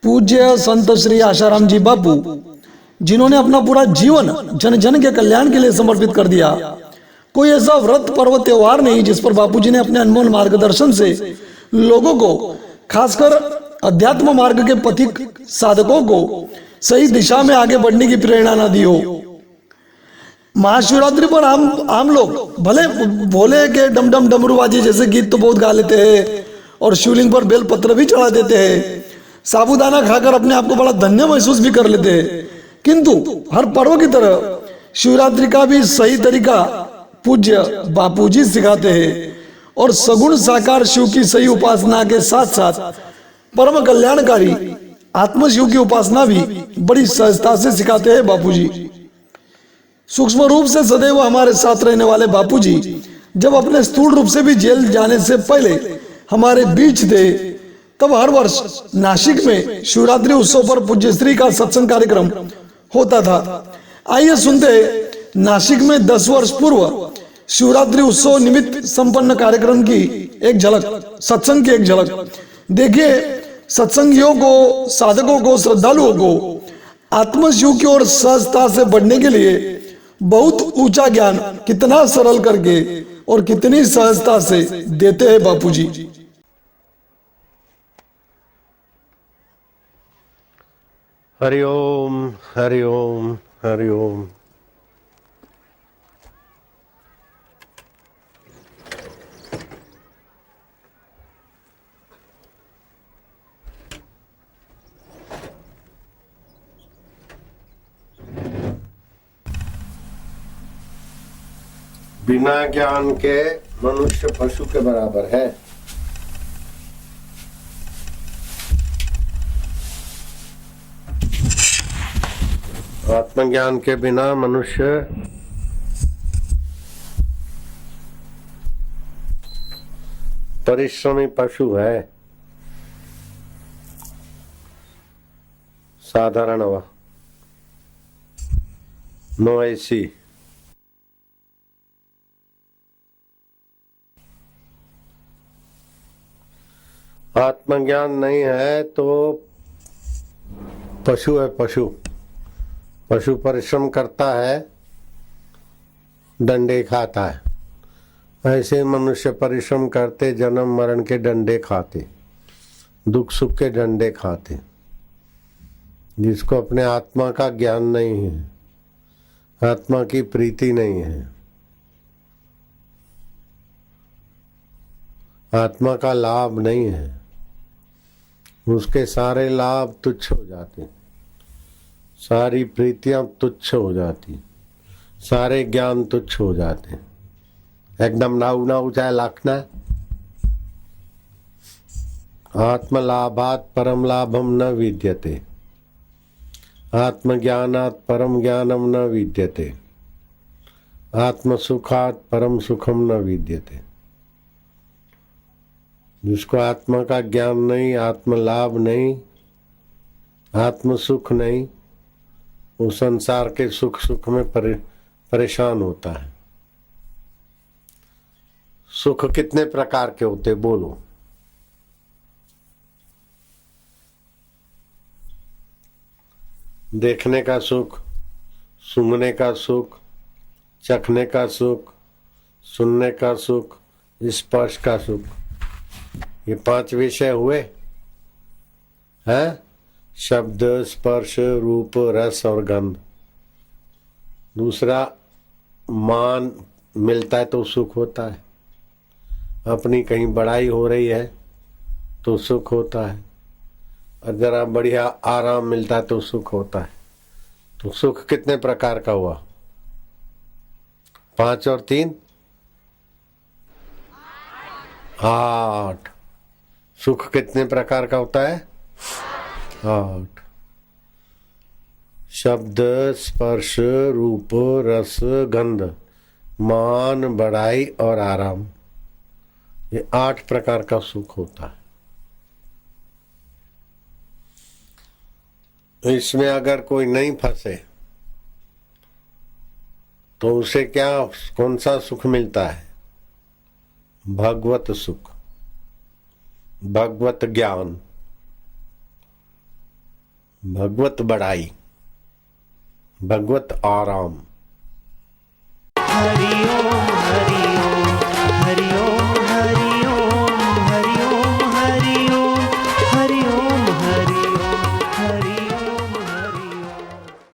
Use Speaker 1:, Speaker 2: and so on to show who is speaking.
Speaker 1: पूज्य संत श्री आशाराम जी बापू, जिन्होंने अपना पूरा जीवन जन जन के कल्याण के लिए समर्पित कर दिया। कोई ऐसा व्रत पर्व त्योहार नहीं जिस पर बापूजी ने अपने अनमोल मार्गदर्शन से लोगों को, खासकर अध्यात्म मार्ग के पथिक साधकों को सही दिशा में आगे बढ़ने की प्रेरणा न दी हो। महाशिवरात्रि पर आम लोग भले भोले के डम डम डमरूबाजी जैसे गीत तो बहुत गा लेते हैं और शिवलिंग पर बेल पत्र भी चढ़ा देते हैं, साबूदाना खाकर अपने आप को बड़ा धन्य महसूस भी कर लेते हैं। किंतु हर पर्व की तरह शिवरात्रि का भी सही तरीका पूज्य बापूजी सिखाते हैं और सगुण साकार शिव की सही उपासना के साथ साथ परम कल्याणकारी आत्म शिव की उपासना भी बड़ी सहजता से सिखाते हैं बापूजी। सूक्ष्म रूप से सदैव हमारे साथ रहने वाले बापूजी जब अपने स्थूल रूप से भी जेल जाने से पहले हमारे बीच थे, तब हर वर्ष नासिक में शिवरात्रि उत्सव पर पूज्य श्री का सत्संग कार्यक्रम होता था। आइए सुनते नासिक में 10 वर्ष पूर्व शिवरात्रि उत्सव निमित्त संपन्न कार्यक्रम की एक झलक, सत्संग की एक झलक। देखिए, सत्संगियों को, साधकों को, श्रद्धालुओं को आत्मशिव की ओर सहजता से बढ़ने के लिए बहुत ऊंचा ज्ञान कितना सरल करके और कितनी सहजता से देते हैं बापूजी।
Speaker 2: हरिओम हरिओम हरिओम। बिना ज्ञान के मनुष्य पशु के बराबर है। आत्मज्ञान के बिना मनुष्य परिश्रमी पशु है, साधारण वा नो ऐसी। आत्मज्ञान नहीं है तो पशु है पशु। पशु परिश्रम करता है, डंडे खाता है। ऐसे मनुष्य परिश्रम करते, जन्म मरण के डंडे खाते, दुख सुख के डंडे खाते। जिसको अपने आत्मा का ज्ञान नहीं है, आत्मा की प्रीति नहीं है, आत्मा का लाभ नहीं है, उसके सारे लाभ तुच्छ हो जाते, सारी प्रीतियां तुच्छ हो जाती, सारे ज्ञान तुच्छ हो जाते, एकदम नाउ नाउ चाहे लाखना। आत्मलाभात परम लाभम न विद्यते, आत्मज्ञानात् परम ज्ञानम न विद्यते, आत्मसुखात् परम सुखम न विद्यते। जिसको आत्मा का ज्ञान नहीं, आत्म लाभ नहीं, आत्म सुख नहीं, वो संसार के सुख सुख में परेशान होता है। सुख कितने प्रकार के होते बोलो? देखने का सुख, सूंघने का सुख, चखने का सुख, सुनने का सुख, स्पर्श का सुख, ये 5 विषय हुए हैं। शब्द, स्पर्श, रूप, रस और गंध। दूसरा, मान मिलता है तो सुख होता है, अपनी कहीं बड़ाई हो रही है तो सुख होता है, और जरा बढ़िया आराम मिलता है तो सुख होता है। तो सुख कितने प्रकार का हुआ? 5 और 3 8। सुख कितने प्रकार का होता है? 8। शब्द, स्पर्श, रूप, रस, गंध, मान, बड़ाई और आराम, ये 8 प्रकार का सुख होता है। इसमें अगर कोई नहीं फंसे तो उसे क्या, कौन सा सुख मिलता है? भगवत सुख, भगवत ज्ञान। भगवत बढ़ाई, भगवत आराम।
Speaker 3: हरि ओम